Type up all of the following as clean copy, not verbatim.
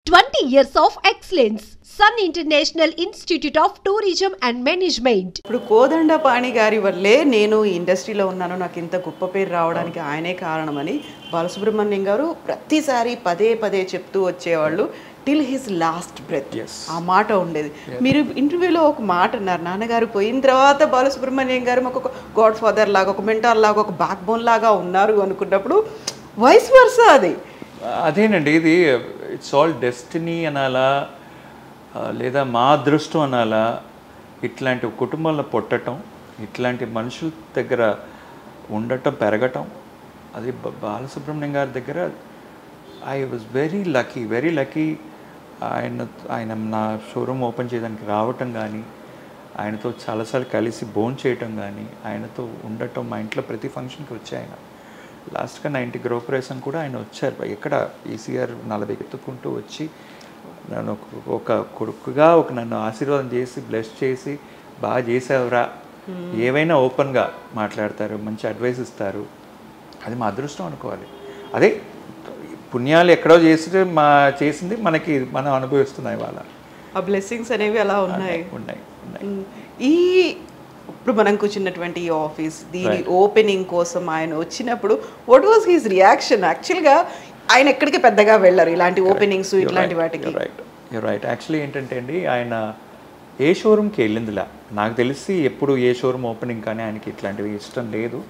20 years of excellence. Sun International Institute of Tourism and Management. ఇప్పుడు కోదండపాణి గారి వల్లే నేను ఈ ఇండస్ట్రీలో ఉన్నాను, నాకు ఇంత గొప్ప పేరు రావడానికి ఆయనే కారణమని బాలసుబ్రహ్మణ్యం గారు ప్రతిసారి పదే పదే చెప్తూ వచ్చేవాళ్ళు. టిల్ హిస్ లాస్ట్ బ్రెత్ ఆ మాట ఉండేది. మీరు ఇంటర్వ్యూలో ఒక మాట అన్నారు, నాన్నగారు పోయిన తర్వాత బాలసుబ్రహ్మణ్యం గారు మాకు ఒక గాడ్ ఫాదర్ లాగా, ఒక మెంటార్ లాగా, ఒక బ్యాక్ బోన్ లాగా ఉన్నారు అనుకున్నప్పుడు వైస్ వర్సా అది అదేనండి. ఇది ఇట్స్ ఆల్ డెస్టినీ అనాలా లేదా మా అదృష్టం అనాలా, ఇట్లాంటి కుటుంబంలో పుట్టడం, ఇట్లాంటి మనుషుల దగ్గర ఉండటం, పెరగటం, అది బాలసుబ్రహ్మణ్యం గారి దగ్గర ఐ వాజ్ వెరీ లక్కీ. ఆయన నా షోరూమ్ ఓపెన్ చేయడానికి రావటం కానీ, ఆయనతో చాలాసార్లు కలిసి భోజనం చేయటం కానీ, ఆయనతో ఉండటం, మా ఇంట్లో ప్రతి ఫంక్షన్కి వచ్చి ఆయన లాస్ట్గా 90 గృహప్రవేశం కూడా ఆయన వచ్చారు. ఎక్కడ ఈసీఆర్ 40 ఎత్తుకుంటూ వచ్చి నన్ను ఒక కొడుకుగా నన్ను ఆశీర్వాదం చేసి బ్లెస్ చేసి బాగా చేసావురా, ఏవైనా ఓపెన్గా మాట్లాడతారు, మంచి అడ్వైస్ ఇస్తారు. అది మా అదృష్టం అనుకోవాలి. అదే పుణ్యాలు ఎక్కడో చేసింది మనం అనుభవిస్తున్నాయి వాళ్ళ ఆ బ్లెస్సింగ్స్ అనేవి అలా ఉన్నాయి. ఈ ఇప్పుడు మనం కూర్చున్నటువంటి ఈ ఆఫీస్ దీని ఓపెనింగ్ కోసం ఆయన వచ్చినప్పుడు వాట్ వాజ్ హిస్ రియాక్షన్? యాక్చువల్గా ఆయన ఎక్కడికి పెద్దగా వెళ్ళరు ఇలాంటి ఓపెనింగ్స్ ఇట్లాంటి వాటికి. రైట్. యాక్చువల్లీ ఏంటంటే అండి, ఆయన ఏ షోరూమ్కి వెళ్ళిందిలా నాకు తెలిసి ఎప్పుడు ఏ షోరూమ్ ఓపెనింగ్ కానీ ఆయనకి ఇట్లాంటివి ఇష్టం లేదు.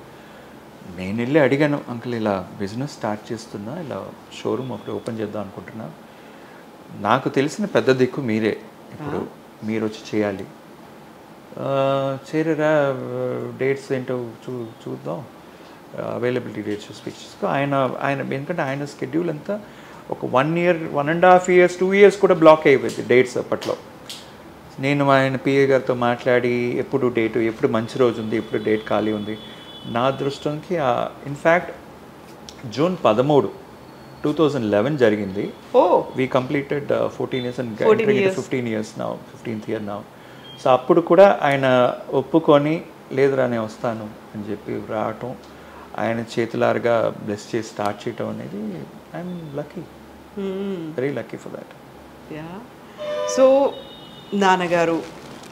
నేను వెళ్ళి అడిగాను, అంకుల్ ఇలా బిజినెస్ స్టార్ట్ చేస్తున్నా, ఇలా షోరూమ్ ఒకటి ఓపెన్ చేద్దాం అనుకుంటున్నా, నాకు తెలిసిన పెద్ద దిక్కు మీరే, ఇప్పుడు మీరు వచ్చి చేయాలి, చేరరా, డేట్స్ ఏంటో చూద్దాం, అవైలబిలిటీ డేట్స్ స్విచ్ చేసుకో. ఆయన ఎందుకంటే ఆయన స్కెడ్యూల్ అంతా ఒక 1 year 1.5 years 2 years కూడా బ్లాక్ అయిపోయింది డేట్స్ అప్పట్లో. నేను ఆయన పిఏ గారితో మాట్లాడి ఎప్పుడు డేటు, ఎప్పుడు మంచి రోజు ఉంది, ఎప్పుడు డేట్ ఖాళీ ఉంది. నా అదృష్టంకి ఇన్ఫ్యాక్ట్ June 13, 2011 జరిగింది. We completed 14 years and 15 years now, 15th year now. So అప్పుడు కూడా ఆయన ఒప్పుకొని లేదురా నేను వస్తాను అని చెప్పి రావటం, ఆయన చేతులారుగా బ్లెస్ చేసి స్టార్ట్ చేయటం అనేది I'm lucky, very lucky for that. So నాన్నగారు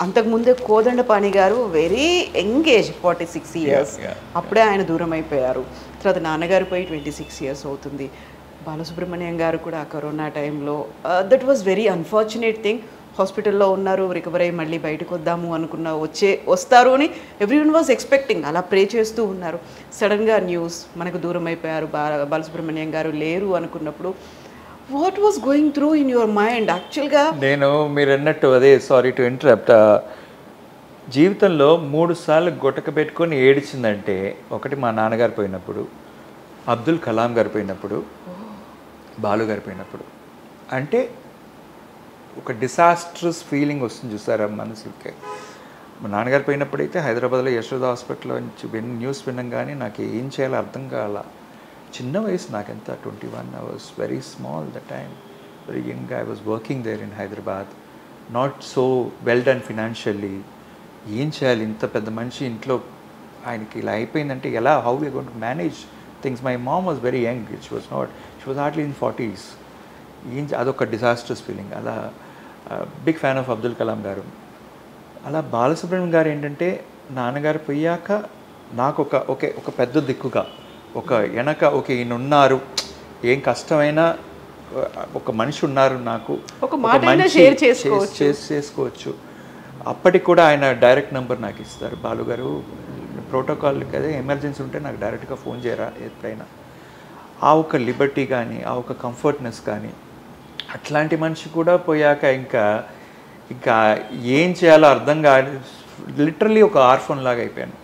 అంతకుముందే కోదండపాణి గారు వెరీ యంగేజ్, 46 years, అప్పుడే ఆయన దూరం అయిపోయారు. తర్వాత నాన్నగారు పోయి 26 years అవుతుంది. బాలసుబ్రహ్మణ్యం గారు కూడా కరోనా టైంలో that was very unfortunate thing. హాస్పిటల్లో ఉన్నారు, రికవర్ అయ్యి మళ్ళీ బయటకు వద్దాము అనుకున్న వస్తారు అని ఎవ్రీవన్ వాజ్ ఎక్స్పెక్టింగ్, అలా ప్రే చేస్తూ ఉన్నారు. సడన్గా న్యూస్ మనకు దూరం అయిపోయారు, బాలసుబ్రహ్మణ్యం గారు లేరు అనుకున్నప్పుడు what was going through in your mind? యాక్చువల్గా మీరు అన్నట్టు అదే, సారీ టు ఇంటరప్ట్, జీవితంలో 3 సార్లు గుటక పెట్టుకొని ఏడిచిందంటే, ఒకటి మా నాన్నగారు పోయినప్పుడు, అబ్దుల్ కలాం గారు పోయినప్పుడు, బాలు గారు పోయినప్పుడు. అంటే ఒక డిసాస్ట్రస్ ఫీలింగ్ వస్తుంది చూసారా మనసుకి. మా నాన్నగారు పోయినప్పుడైతే హైదరాబాద్లో యశోద హాస్పిటల్లో నుంచి న్యూస్ వినంగానే నాకు ఏం చేయాలో అర్థం కాల. చిన్న వయసు, నాకెంత 21, I was very small that time, very young. I was working there in Hyderabad, not so well done financially. ఏం చేయాలి, ఇంత పెద్ద మనిషి ఇంట్లో ఆయనకి ఇలా అయిపోయిందంటే ఎలా, how we are going to manage things? My mom was very young, she was hardly in 40s. అదొక డిజాస్టర్స్ ఫీలింగ్. అలా big fan of Abdul Kalam garu. అలా బాలసుబ్రహ్మణ్యం గారు ఏంటంటే, నాన్నగారు పోయాక నాకు ఒక పెద్ద దిక్కుగా, ఈయన ఉన్నారు, ఏం కష్టమైనా ఒక మనిషి ఉన్నారు, నాకు ఒక మనిషి చేసుకోవచ్చు. అప్పటికి కూడా ఆయన డైరెక్ట్ నెంబర్ నాకు ఇస్తారు, బాలుగారు ప్రోటోకాల్కి అదే ఎమర్జెన్సీ ఉంటే నాకు డైరెక్ట్గా ఫోన్ చేయరా ఎప్పుడైనా. ఆ ఒక లిబర్టీ కానీ, ఆ ఒక కంఫర్ట్నెస్ కానీ, అట్లాంటి మనిషి కూడా పోయాక ఇంకా ఏం చేయాలో అర్థం కాదు. లిటరల్లీ ఒక ఆర్ఫన్ లాగా అయిపోయాను.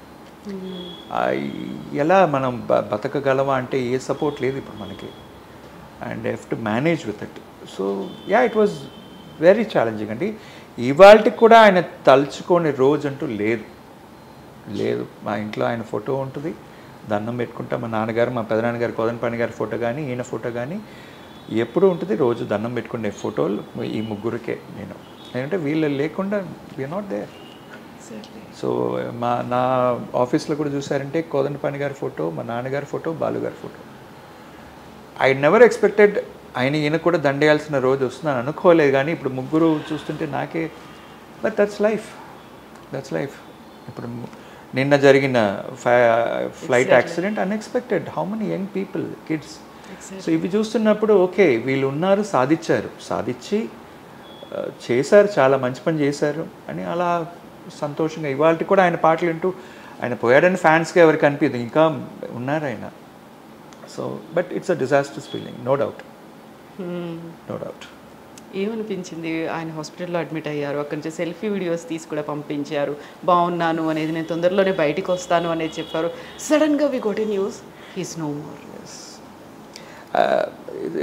ఎలా మనం బతకగలవా అంటే ఏ సపోర్ట్ లేదు ఇప్పుడు మనకి, and have to manage with it. So it was very challenging అండి. ఇవాళకి కూడా ఆయన తలుచుకోని రోజు అంటూ లేదు. మా ఇంట్లో ఆయన ఫోటో ఉంటుంది, దండం పెట్టుకుంటా. మా నాన్నగారు, మా పెదనాన్నగారు కోదండపాణి గారి ఫోటో కానీ, ఈయన ఫోటో కానీ ఎప్పుడు ఉంటుంది. రోజు దండం పెట్టుకునే ఫోటోలు ఈ ముగ్గురికే. నేనంటే వీళ్ళు లేకుండా వీఆర్ నాట్ దేర్. సో నా ఆఫీస్లో కూడా చూసారంటే కోదండపాణి గారి ఫోటో, మా నాన్నగారి ఫోటో, బాలుగారి ఫోటో. I never expected ఆయన ఈయన కూడా దండేయాల్సిన రోజు వస్తుందని అనుకోలేదు, కానీ ఇప్పుడు ముగ్గురు చూస్తుంటే నాకే బట్ దట్స్ లైఫ్. ఇప్పుడు నిన్న జరిగిన flight accident unexpected, how many young people, kids. So ఇవి చూస్తున్నప్పుడు ఓకే వీళ్ళు ఉన్నారు, సాధించి చేశారు, చాలా మంచి పని చేశారు అని అలా సంతోషంగా. ఇవాళ కూడా ఆయన పాటలు వింటూ, ఆయన పోయాడని ఫ్యాన్స్కి ఎవరికి అనిపించదు, ఇంకా ఉన్నారు ఆయన. So but it's a disasters feeling, no doubt. ఏమనిపించింది? ఆయన హాస్పిటల్లో అడ్మిట్ అయ్యారు, అక్కడి నుంచి సెల్ఫీ వీడియోస్ తీసి కూడా పంపించారు, బాగున్నాను అనేది, నేను తొందరలోనే బయటికి వస్తాను అనేది చెప్పారు. సడన్గా we got a news he's no more.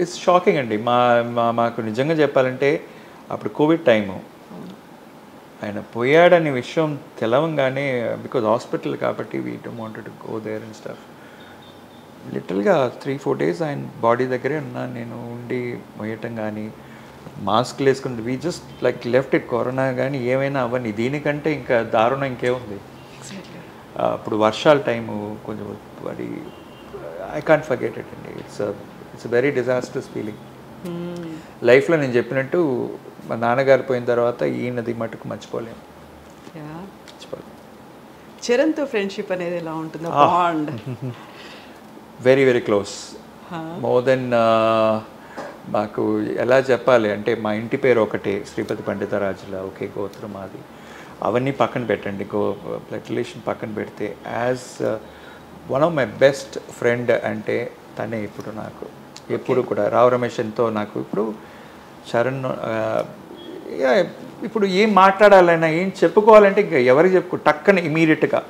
It's shocking అండి. మాకు నిజంగా చెప్పాలంటే అప్పుడు కోవిడ్ టైము, ఆయన పోయాడనే విషయం తెలవంగానే, బికాజ్ హాస్పిటల్ కాబట్టి we don't wanted to go there and stuff. లిటిల్గా 3-4 days ఆయన బాడీ దగ్గరే ఉన్నాను నేను, ఉండి మొయ్యటం కానీ, మాస్క్లు వేసుకుని, we just like left it. Corona కానీ ఏమైనా అవ్వని, దీనికంటే ఇంకా దారుణం ఇంకేముంది. అప్పుడు వర్షాల టైము కొంచెం పడి, ఐ కాంట్ ఫర్గెట్ ఇట్ అండి. It's very disasters feeling. లైఫ్లో నేను చెప్పినట్టు మా నాన్నగారు పోయిన తర్వాత ఈయనది మటుకు మర్చిపోలేము. చరణ్తో ఫ్రెండ్షిప్ అనేది ఎలా ఉంటుందో, bond very very close, more than మాకు ఎలా చెప్పాలి అంటే, మా ఇంటి పేరు ఒకటే, శ్రీపతి పండితరాజుల, ఒకే గోత్రం మాది. అవన్నీ పక్కన పెట్టండి, బ్లడ్ రిలేషన్ పక్కన పెడితే, as one of my best friend అంటే తనే ఇప్పుడు నాకు. ఎప్పుడు కూడా రావు రమేష్ ఎంతో నాకు, ఇప్పుడు చరణ్, ఇప్పుడు ఏం మాట్లాడాలన్నా, ఏం చెప్పుకోవాలంటే ఇంకా ఎవరికి చెప్పుకో టక్కన ఇమీడియట్గా.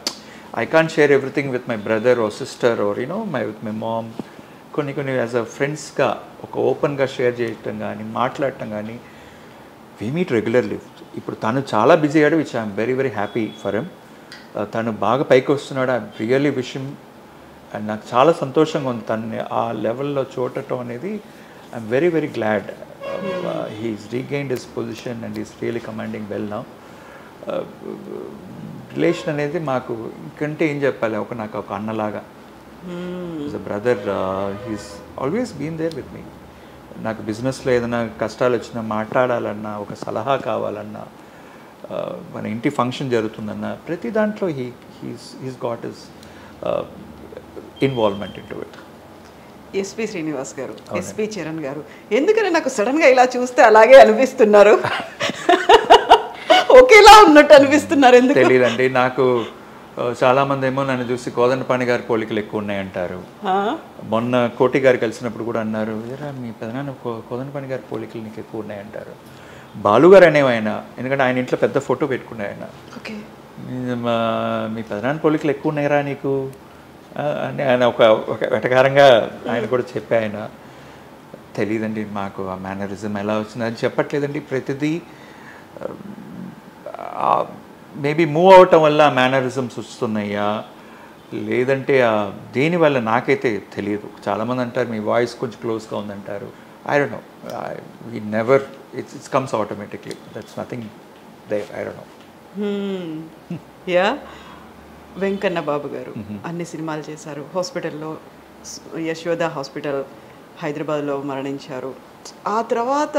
I can't share everything with my brother or sister or with my mom. కొన్ని యాజ్ అ ఫ్రెండ్స్గా ఒక ఓపెన్గా షేర్ చేయటం కానీ, మాట్లాడటం కానీ, వీ మీట్ రెగ్యులర్లీ. ఇప్పుడు తను చాలా బిజీ అయ్యాడు, which I'm very very happy for him. తను బాగా పైకి వస్తున్నాడు, I really wish him. And నాకు చాలా సంతోషంగా ఉంది తనని ఆ లెవెల్లో చూడటం అనేది. I'm very very glad. He's regained his position and is really commanding well now. Relation అనేది మాకు ఇంకంటే ఏం చెప్పాలి, నాకు ఒక అన్నలాగా, a brother. He's always been there with me. నాకు బిజినెస్లో ఏదైనా కష్టాలు వచ్చినా, మాట్లాడాలన్నా, ఒక సలహా కావాలన్నా, మన ఇంటి ఫంక్షన్ జరుగుతుందన్నా, ప్రతి దాంట్లో he's got his involvement in to it. SP Srinivas గారు, ఎస్పి చరణ్ గారు, ఎందుకని నాకు సడన్గా ఇలా చూస్తే అలాగే అనిపిస్తున్నారు, ఒకేలా ఉన్నట్టు అనిపిస్తున్నారు, ఎందుకు తెలియదండి నాకు. చాలామంది ఏమో నన్ను చూసి కోదండపాణి గారి పోలికలు ఎక్కువ ఉన్నాయంటారు. మొన్న కోటి గారు కలిసినప్పుడు కూడా అన్నారు, ఏరా మీ పెదనాన్న కోదండపాణి గారి పోలికలు నీకు ఎక్కువ ఉన్నాయంటారు. బాలుగారు అనేవాయన, ఎందుకంటే ఆయన ఇంట్లో పెద్ద ఫోటో పెట్టుకున్నాయి ఆయన. మీ పెదనాన్న పోలికలు ఎక్కువ ఉన్నాయరా నీకు అని ఆయన ఒక వెటకారంగా ఆయన కూడా చెప్పే. ఆయన తెలియదండి మాకు ఆ మేనరిజం ఎలా వచ్చింది అని చెప్పట్లేదండి. ప్రతిదీ మేబీ మూవ్ అవటం వల్ల ఆ మేనరిజమ్స్ వస్తున్నాయా, లేదంటే దేనివల్ల నాకైతే తెలియదు. చాలామంది అంటారు మీ వాయిస్ కొంచెం క్లోజ్గా ఉందంటారు. I don't know, we never, it's comes automatically, that's nothing there, I don't know. Yeah, Venkanna Babu garu అన్ని సినిమాలు చేశారు. హాస్పిటల్లో, యశోద హాస్పిటల్ హైదరాబాద్లో మరణించారు. ఆ తర్వాత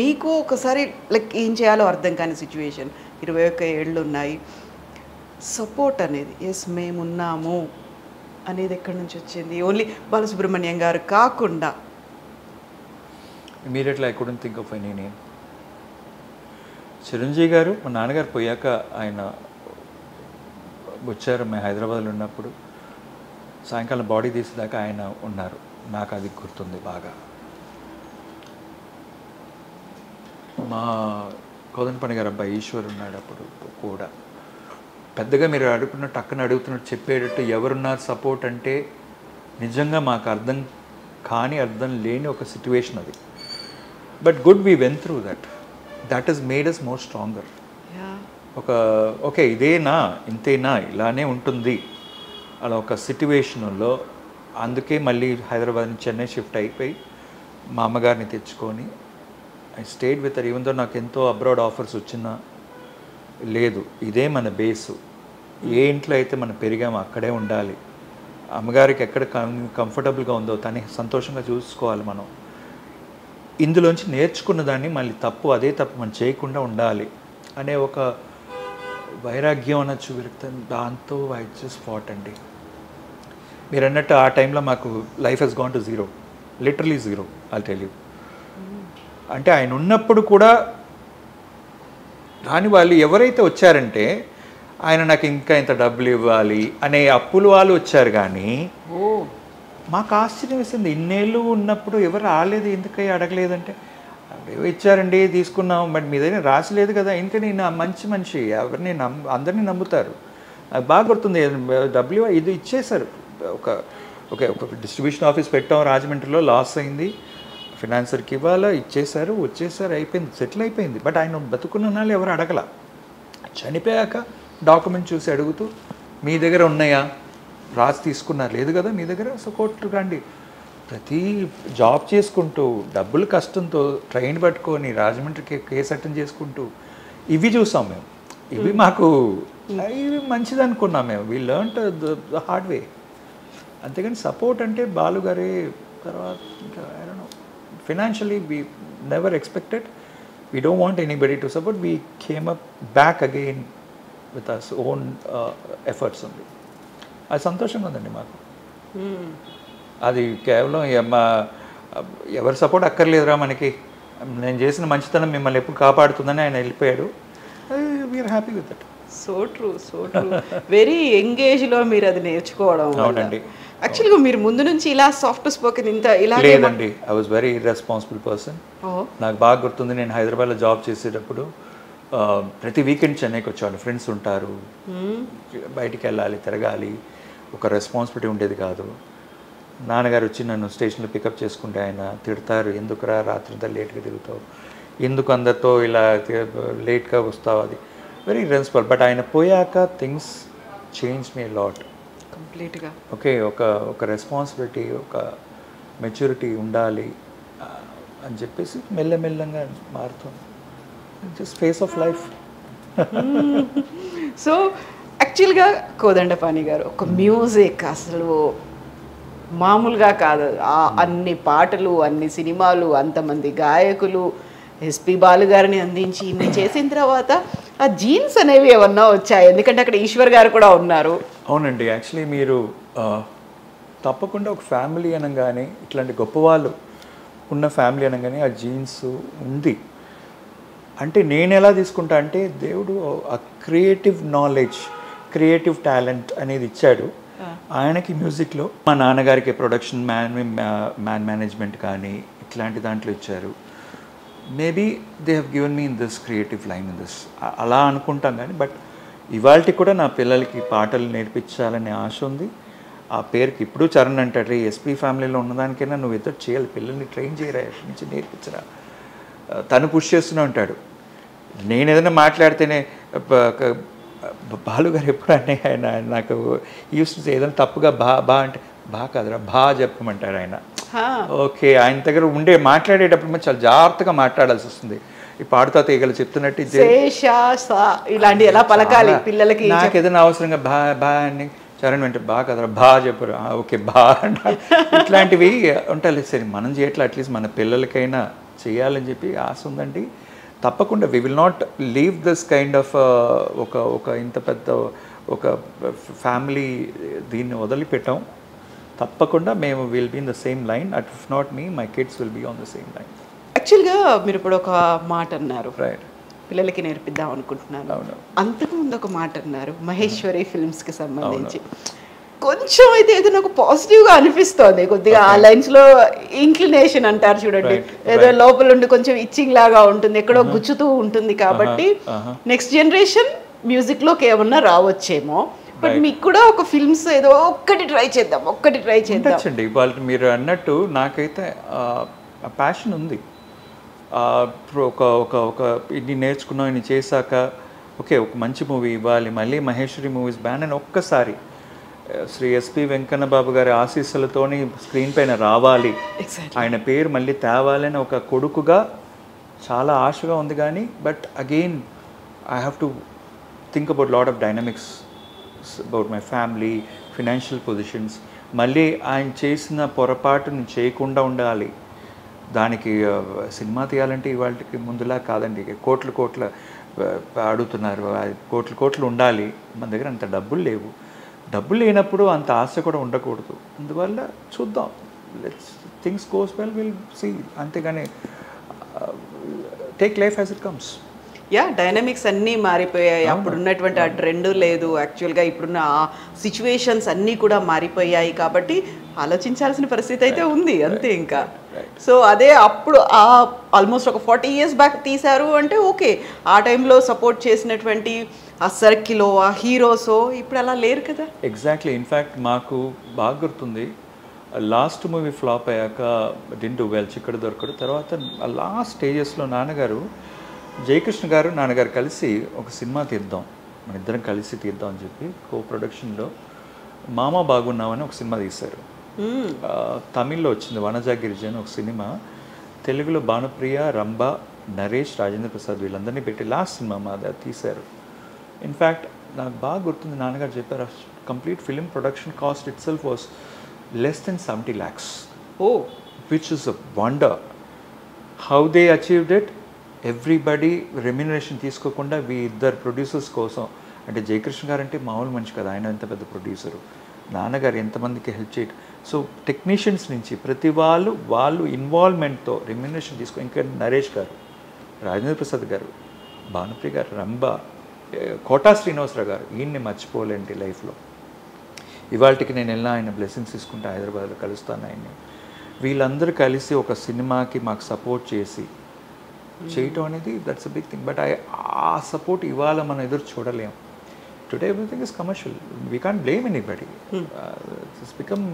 మీకు ఒకసారి లైక్ ఏం చేయాలో అర్థం కాని సిచ్యువేషన్, 21 ఏళ్ళు ఉన్నాయి. సపోర్ట్ అనేది, ఎస్ మేమున్నాము అనేది ఎక్కడి నుంచి వచ్చింది? ఓన్లీ బాలసుబ్రహ్మణ్యం గారు కాకుండా immediately I couldn't think of any name. Chiranjeevi గారు మా నాన్నగారు పోయాక ఆయన వచ్చారు. మేము హైదరాబాద్లో ఉన్నప్పుడు సాయంకాలం బాడీ తీసేదాకా ఆయన ఉన్నారు. నాకు అది గుర్తుంది బాగా. మా కోదండపాణి గారు అబ్బాయి ఈశ్వర్ ఉన్నాడు అప్పుడు కూడా. పెద్దగా మీరు అడుగుతున్నట్టు అక్కన అడుగుతున్నట్టు చెప్పేటట్టు ఎవరున్నారు సపోర్ట్ అంటే, నిజంగా మాకు అర్థం లేని ఒక సిచ్యువేషన్ అది. But good we went through that is made us more stronger. Okay ఇదేనా, ఇంతేనా, ఇలానే ఉంటుంది అలా ఒక సిట్యువేషన్లో. అందుకే మళ్ళీ హైదరాబాద్ నుంచి చెన్నై షిఫ్ట్ అయిపోయి మా అమ్మగారిని తెచ్చుకొని I stayed with her. Even though నాకు ఎంతో అబ్రాడ్ ఆఫర్స్ వచ్చినా లేదు, ఇదే మన బేసు. ఏ ఇంట్లో అయితే మనం పెరిగామో అక్కడే ఉండాలి. అమ్మగారికి ఎక్కడ కంఫర్టబుల్గా ఉందో తనే సంతోషంగా చూసుకోవాలి మనం. ఇందులోంచి నేర్చుకున్న దాన్ని మళ్ళీ అదే తప్పు మనం చేయకుండా ఉండాలి అనే ఒక వైరాగ్యం అనొచ్చు విరక్తం, దాంతో ఐ జస్ట్ ఫాట్ అండి. మీరు అన్నట్టు ఆ టైంలో మాకు life has gone to zero, literally zero, I'll tell you. అంటే ఆయన ఉన్నప్పుడు కూడా రాని వాళ్ళు ఎవరైతే వచ్చారంటే ఆయన నాకు ఇంకా ఇంత డబ్బులు ఇవ్వాలి అనే అప్పులు వాళ్ళు వచ్చారు. కానీ మాకు ఆశ్చర్యం వేసింది, ఇన్నేళ్ళు ఉన్నప్పుడు ఎవరు రాలేదు, ఎందుకై అడగలేదంటే ఏవో ఇచ్చారండి తీసుకున్నాం, బట్ మీ దగ్గర రాసలేదు కదా. ఎందుకని నా మంచి మనిషి, ఎవరిని అందరినీ నమ్ముతారు. నాకు బాగా గుర్తుంది, డబ్బులు ఇది ఇచ్చేశారు. ఒక డిస్ట్రిబ్యూషన్ ఆఫీస్ పెట్టాం రాజమండ్రిలో, లాస్ అయింది, ఫినాన్సర్కి ఇవ్వాలా, ఇచ్చేశారు, వచ్చేసారు, అయిపోయింది, సెటిల్ అయిపోయింది. బట్ ఆయన బతుకున్న నాళ్ళు ఎవరు అడగల. చనిపోయాక డాక్యుమెంట్ చూసి అడుగుతూ మీ దగ్గర ఉన్నాయా, రాసి తీసుకున్నారు, లేదు కదా మీ దగ్గర, సో కోర్టు రండి. ప్రతి జాబ్ చేసుకుంటూ డబ్బులు కష్టంతో ట్రైన్ పట్టుకొని రాజమండ్రికి కేసు అటెండ్ చేసుకుంటూ ఇవి చూసాం మేము. ఇవి మాకు ఇవి మంచిది అనుకున్నాం మేము. We learn the hard way. అంతేగాని సపోర్ట్ అంటే బాలుగారే తర్వాత ఇంకా I don't know, financially we never expected, we don't want anybody to support, we came up back again with us own efforts ఉంది. అది సంతోషంగా ఉందండి మాకు. అది కేవలం ఎవరి సపోర్ట్ అక్కర్లేదురా మనకి, నేను చేసిన మంచితనం మిమ్మల్ని ఎప్పుడు కాపాడుతుందని ఆయన వెళ్ళిపోయాడు. We are happy with that. So true, so true. Very ఎంగేజ్లో మీరు అది నేర్చుకోవడం. అవునండి. యాక్చువల్గా మీరు ముందు నుంచి ఇలా సాఫ్ట్ స్పోకెన్ ఇంత ఇలా లేదండి. I was very irresponsible person. నాకు బాగా గుర్తుంది, నేను హైదరాబాద్లో జాబ్ చేసేటప్పుడు ప్రతి వీకెండ్ చెన్నైకి వచ్చేవాళ్ళు, ఫ్రెండ్స్ ఉంటారు, బయటికి వెళ్ళాలి, తిరగాలి, ఒక రెస్పాన్సిబిలిటీ ఉండేది కాదు. నాన్నగారు వచ్చి నన్ను స్టేషన్లో పికప్ చేసుకుంటే ఆయన తిడతారు, ఎందుకురా రాత్రంతా లేట్గా తిరుగుతావు, ఎందుకు అందరితో ఇలా లేట్గా వస్తావు, అది వెరీ రెస్పాన్సిబుల్. బట్ ఆయన పోయాక థింగ్స్ చేంజ్ మీ లాట్ కంప్లీట్గా. ఓకే, ఒక రెస్పాన్సిబిలిటీ, ఒక మెచ్యూరిటీ ఉండాలి అని చెప్పేసి మెల్లమెల్లంగా మారుతుంది. Just face of life. So యాక్చువల్గా కోదండపాణి గారు ఒక మ్యూజిక్ అసలు మామూలుగా కాదు. అన్ని పాటలు, అన్ని సినిమాలు, అంతమంది గాయకులు, ఎస్పి బాలు గారిని అందించి ఇన్ని చేసిన తర్వాత ఆ జీన్స్ అనేవి ఏమన్నా వచ్చాయి? ఎందుకంటే అక్కడ ఈశ్వర్ గారు కూడా ఉన్నారు. అవునండి. యాక్చువల్లీ మీరు తప్పకుండా ఒక ఫ్యామిలీ అనగానే, ఇట్లాంటి గొప్పవాళ్ళు ఉన్న ఫ్యామిలీ అనగానే ఆ జీన్స్ ఉంది. అంటే నేను ఎలా తీసుకుంటా అంటే, దేవుడు ఆ క్రియేటివ్ నాలెడ్జ్, క్రియేటివ్ టాలెంట్ అనేది ఇచ్చాడు ఆయనకి మ్యూజిక్లో. మా నాన్నగారికి ప్రొడక్షన్ మ్యాన్ మేనేజ్మెంట్ కానీ ఇట్లాంటి దాంట్లో ఇచ్చారు. Maybe they have given me in this creative line in this, అలా అనుకుంటాం. కానీ బట్ ఇవాళకి కూడా నా పిల్లలకి పాటలు నేర్పించాలనే ఆశ ఉంది. ఆ పేరుకి ఇప్పుడు చరణ్ అంటాడు, ఎస్పీ ఫ్యామిలీలో ఉన్నదానికైనా నువ్వు ఎదురు చేయాలి, పిల్లల్ని ట్రైన్ చేయరా, ఎక్కడి నుంచి నేర్పించరా, తను పుష్ చేస్తూనే ఉంటాడు. నేను ఏదైనా మాట్లాడితేనే బాలుగారు ఎప్పుడు అంటే ఆయన నాకు యూస్ ఏదైనా తప్పుగా బా అంటే బా కాదురా బా చెప్పమంటారు ఆయన. ఓకే, ఆయన దగ్గర మాట్లాడేటప్పుడు మనం చాలా జాగ్రత్తగా మాట్లాడాల్సి వస్తుంది. ఈ పాడుతా తీగలు చెప్తున్నట్టు ఇలాంటి ఎలా పలకాలి పిల్లలకి. నాకు ఏదైనా అవసరంగా బా అని చరణ్ అంటే బా కదరా బా చెప్పరు, ఓకే బా అంటే ఇట్లాంటివి ఉంటాయి. సరే మనం చేయట్లా, అట్లీస్ట్ మన పిల్లలకైనా చేయాలని చెప్పి ఆశ ఉందండి. తప్పకుండా we will not leave this kind of ఒక ఇంత పెద్ద ఒక ఫ్యామిలీ దీన్ని వదిలిపెట్టాం. తప్పకుండా మేము will be in the same line. If not me, my kids will be on the same line. యాక్చువల్గా మీరు ఇప్పుడు ఒక మాట అన్నారు, రైట్, పిల్లలకి నేర్పిద్దాం అనుకుంటున్నాను. అవును. అంతకుముందు ఒక మాట అన్నారు మహేశ్వరి ఫిల్మ్స్కి సంబంధించి. కొంచెం అయితే ఏదో నాకు పాజిటివ్గా అనిపిస్తోంది కొద్దిగా. ఆ లైన్స్లో ఇంక్లినేషన్ అంటారు చూడండి, ఏదో లోపల ఉండి కొంచెం ఇచ్చింగ్ లాగా ఉంటుంది, ఎక్కడో గుచ్చుతూ ఉంటుంది. కాబట్టి నెక్స్ట్ జనరేషన్ మ్యూజిక్లోకి ఏమన్నా రావచ్చేమో. బట్ మీకు కూడా ఒక ఫిల్మ్స్ ఏదో ఒక్కటి ట్రై చేద్దాం. ఇవాళ మీరు అన్నట్టు నాకైతే ప్యాషన్ ఉంది. ఒక ఇన్ని నేర్చుకున్నాం, ఇన్ని చేశాక ఓకే ఒక మంచి మూవీ ఇవ్వాలి, మళ్ళీ మహేశ్వరి మూవీస్ బ్యాన్ అని ఒక్కసారి శ్రీ ఎస్పి వెంకన్న బాబు గారి ఆశీస్సులతోని స్క్రీన్ పైన రావాలి, ఆయన పేరు మళ్ళీ తేవాలని ఒక కొడుకుగా చాలా ఆశగా ఉంది. కానీ but again I have to think about lot of dynamics about my family, financial positions. మళ్ళీ ఆయన చేసిన పొరపాటుని చేయకుండా ఉండాలి. దానికి సినిమా తీయాలంటే ఇవాళకి ముందులా కాదండి, కోట్లు అడుగుతున్నారు, కోట్లు ఉండాలి. మన దగ్గర అంత డబ్బులు లేవు. డబ్బులు లేనప్పుడు అంత ఆశ కూడా ఉండకూడదు. అందువల్ల చూద్దాం, let's things goes well, will see. అంతేగాని take life as it comes. Yeah, dynamics అన్నీ మారిపోయాయి. అప్పుడు ఉన్నటువంటి ఆ ట్రెండ్ లేదు. యాక్చువల్గా ఇప్పుడున్న ఆ సిచ్యువేషన్స్ అన్నీ కూడా మారిపోయాయి. కాబట్టి ఆలోచించాల్సిన పరిస్థితి అయితే ఉంది అంతే. ఇంకా సో అదే అప్పుడు ఆల్మోస్ట్ ఒక 40 years బ్యాక్ తీశారు అంటే ఓకే, ఆ టైంలో సపోర్ట్ చేసినటువంటి ఆ సర్కిలో ఆ హీరోసో ఇప్పుడు అలా లేరు కదా. ఎగ్జాక్ట్లీ. ఇన్ఫ్యాక్ట్ మాకు బాగా గుర్తుంది, లాస్ట్ మూవీ ఫ్లాప్ అయ్యాక డిండు వెల్ చిక్కడ దొరకడు తర్వాత లాస్ట్ స్టేజెస్లో నాన్నగారు, జయకృష్ణ గారు నాన్నగారు కలిసి ఒక సినిమా తీద్దాం, మన ఇద్దరం కలిసి తీద్దాం అని చెప్పి కో-ప్రొడక్షన్లో మామ బాగున్నామని ఒక సినిమా తీశారు. తమిళ్లో వచ్చింది వనజా గిరిజన్ ఒక సినిమా, తెలుగులో భానుప్రియ, రంభ, నరేష్, రాజేంద్ర ప్రసాద్ వీళ్ళందరినీ పెట్టి లాస్ట్ సినిమా మాది తీశారు. ఇన్ఫ్యాక్ట్ నాకు బాగా గుర్తుంది, నాన్నగారు చెప్పారు complete film production cost it self was less than 70 lakhs. Oh, which is a wonder. How they achieved it? Everybody remuneration తీసుకోకుండా ఇద్దరు ప్రొడ్యూసర్స్ కోసం, అంటే జయకృష్ణ గారు అంటే మామూలు మనిషి కదా, ఆయన ఎంత పెద్ద ప్రొడ్యూసరు, నాన్నగారు ఎంతమందికి హెల్ప్ చేయడం. సో టెక్నీషియన్స్ నుంచి ప్రతి వాళ్ళు ఇన్వాల్వ్మెంట్తో రెమ్యునరేషన్ తీసుకో. ఇంకా నరేష్ గారు, రాజేంద్ర ప్రసాద్ గారు, భానుప్రియ గారు, రంభ, కోటా శ్రీనివాసరావు గారు, ఈయన్ని మర్చిపోలేండి లైఫ్లో. ఇవాళకి నేను వెళ్ళినా ఆయన బ్లెస్సింగ్స్ తీసుకుంటే హైదరాబాద్లో కలుస్తాను ఆయన్ని. వీళ్ళందరూ కలిసి ఒక సినిమాకి మాకు సపోర్ట్ చేసి చేయటం అనేది that's a big thing. But ఆ సపోర్ట్ ఇవాళ మనం ఎదురు చూడలేం. Today everything is commercial, we can't blame anybody. It's become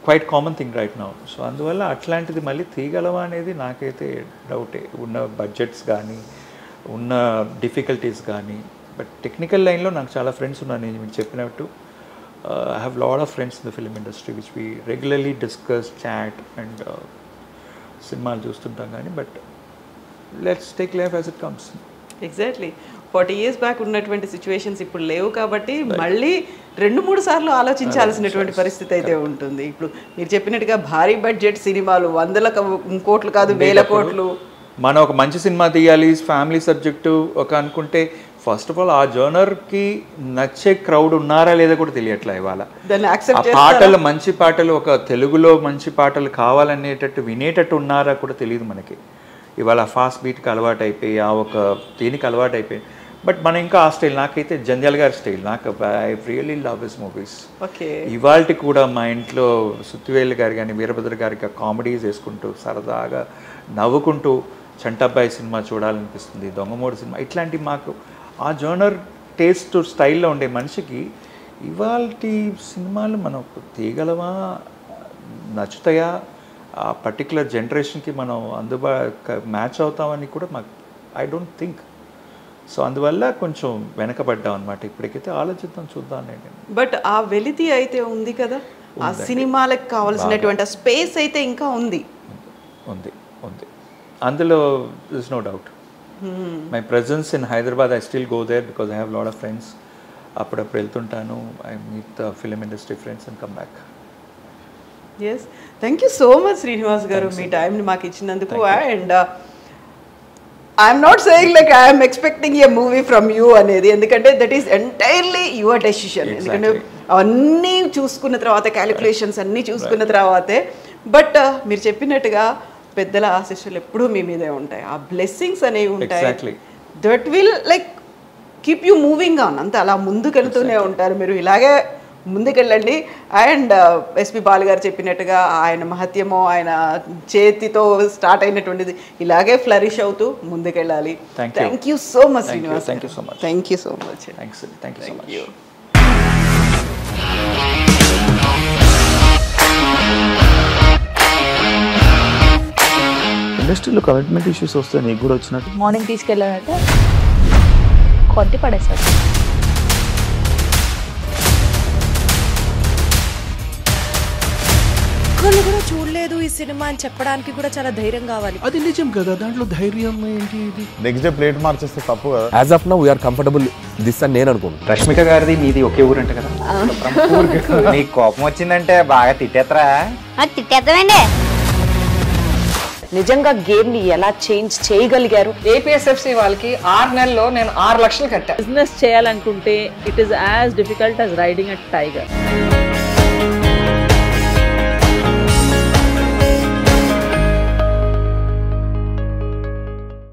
quite common thing right now. So అందువల్ల అట్లాంటిది మళ్ళీ తీయగలవా అనేది నాకైతే డౌటే, ఉన్న బడ్జెట్స్ కానీ ఉన్న డిఫికల్టీస్ కానీ. బట్ టెక్నికల్ లైన్లో నాకు చాలా ఫ్రెండ్స్ ఉన్నారు. నేను మీకు చెప్పినట్టు I have a lot of friends in the film industry which we regularly discuss, chat and సినిమాలు చూస్తుంటాం కానీ. But let's take life as it comes. Exactly. 40 years back ఉన్నటువంటి సిచ్యువేషన్స్ ఇప్పుడు లేవు కాబట్టి మళ్ళీ 2-3 సార్లు ఆలోచించాల్సినటువంటి పరిస్థితి అయితే ఉంటుంది. ఇప్పుడు మీరు చెప్పినట్టుగా భారీ బడ్జెట్ సినిమాలు 100 కోట్లు కాదు 1000 కోట్లు. మనం ఒక మంచి సినిమా తీయాలి, ఫ్యామిలీ సబ్జెక్టు ఒక అనుకుంటే ఫస్ట్ ఆఫ్ ఆల్ ఆ జోనర్కి నచ్చే క్రౌడ్ ఉన్నారా లేదా కూడా తెలియట్లే ఇవాళ. ఆ పాటలు మంచి పాటలు, ఒక తెలుగులో మంచి పాటలు కావాలనేటట్టు వినేటట్టు ఉన్నారా కూడా తెలియదు మనకి. ఇవాళ ఫాస్ట్ బీట్కి అలవాటు అయిపోయి ఆ ఒక దీనికి అలవాటు అయిపోయి. బట్ మనం ఇంకా ఆ స్టైల్, నాకైతే జంధ్యాల గారి స్టైల్, నాకు I really love his movies. ఇవాళ కూడా మా ఇంట్లో సుత్తివేలు గారు కానీ వీరభద్ర గారికి కామెడీస్ వేసుకుంటూ సరదాగా నవ్వుకుంటూ చంటబ్బాయి సినిమా చూడాలనిపిస్తుంది, దొంగమూడు సినిమా, ఇట్లాంటి మాకు ఆ జోనర్ టేస్ట్ స్టైల్లో ఉండే మనిషికి ఇవాళ సినిమాలు మనం తీయగలమా, నచ్చుతాయా, ఆ పర్టికులర్ జనరేషన్కి మనం మ్యాచ్ అవుతామని కూడా మాకు ఐ డోంట్ థింక్. సో అందువల్ల కొంచెం వెనకబడ్డాం అనమాట. ఇప్పటికైతే ఆలోచిద్దాం, చూద్దాం నేను. బట్ ఆ వెలితి అయితే ఉంది కదా, ఆ సినిమాలకు కావాల్సినటువంటి స్పేస్ అయితే ఇంకా ఉంది. ఉంది ఉంది అందులో this no doubt. My presence in Hyderabad I still go there because I have lot of friends. అప్పుడప్పుడు వెళ్తుంటాను, I meet the film industry friends and come back. Yes, thank you so much Srinivas garu మీ టైంని మాకు ఇచ్చినందుకు. And I'm not saying like I'm expecting a movie from you అనేది, ఎందుకంటే that is entirely your decision. ఎందుకంటే అవన్నీ చూసుకున్న తర్వాత, క్యాలిక్యులేషన్స్ అన్నీ చూసుకున్న తర్వాతే. బట్ మీరు చెప్పినట్టుగా పెద్దల ఆశీస్సులు ఎప్పుడూ మీ మీదే ఉంటాయి, ఆ బ్లెస్సింగ్స్ అనేవి ఉంటాయి. That will like keep you moving on. అంతే, అలా ముందుకెళ్తూనే ఉంటారు మీరు. ఇలాగే ముందుకెళ్ళండి. అండ్ ఎస్పి బాలు గారు చెప్పినట్టుగా ఆయన మహత్యమో ఆయన చేతితో స్టార్ట్ అయినటువంటిది ఇలాగే ఫ్లరిష్ అవుతూ ముందుకెళ్ళాలి. Thank you so much Srinivas. Thank you so much. Thank you so much. Thank you so much. ఇండస్ట్రీలో కమిట్మెంట్ ఇష్యూస్ వస్తే నీకు కూడా వచ్చినట్టు? మార్నింగ్ తీసుకెళ్ళానంటే కొట్టి పడేసాడు. ఒక్కళ్ళు కూడా చూడలేదు ఈ సినిమా అని చెప్పడానికి కూడా చాలా ధైర్యం కావాలి. అది నిజం కదా, దాంట్లో ధైర్యం ఏంటి? నెక్స్ట్ డే ప్లేట్ మార్చేస్తే తప్పు కదా. As of now we're comfortable this అని నేను అనుకుంటున్నాను. రష్మిక గారిది మీది ఒకే ఊరు అంట కదా? నీకు కోపం వచ్చిందంటే బాగా తిట్టేత్తరా? తిట్టేద్దామండి. నిజంగా గేమ్ ని ఎలా చేంజ్ చేయగలిగారు? ఏపీఎస్ఎఫ్సి వాళ్ళకి 6 నెలల్లో నేను 6 లక్షలు కట్టా. బిజినెస్ చేయాలనుకుంటే it is as difficult as riding a tiger.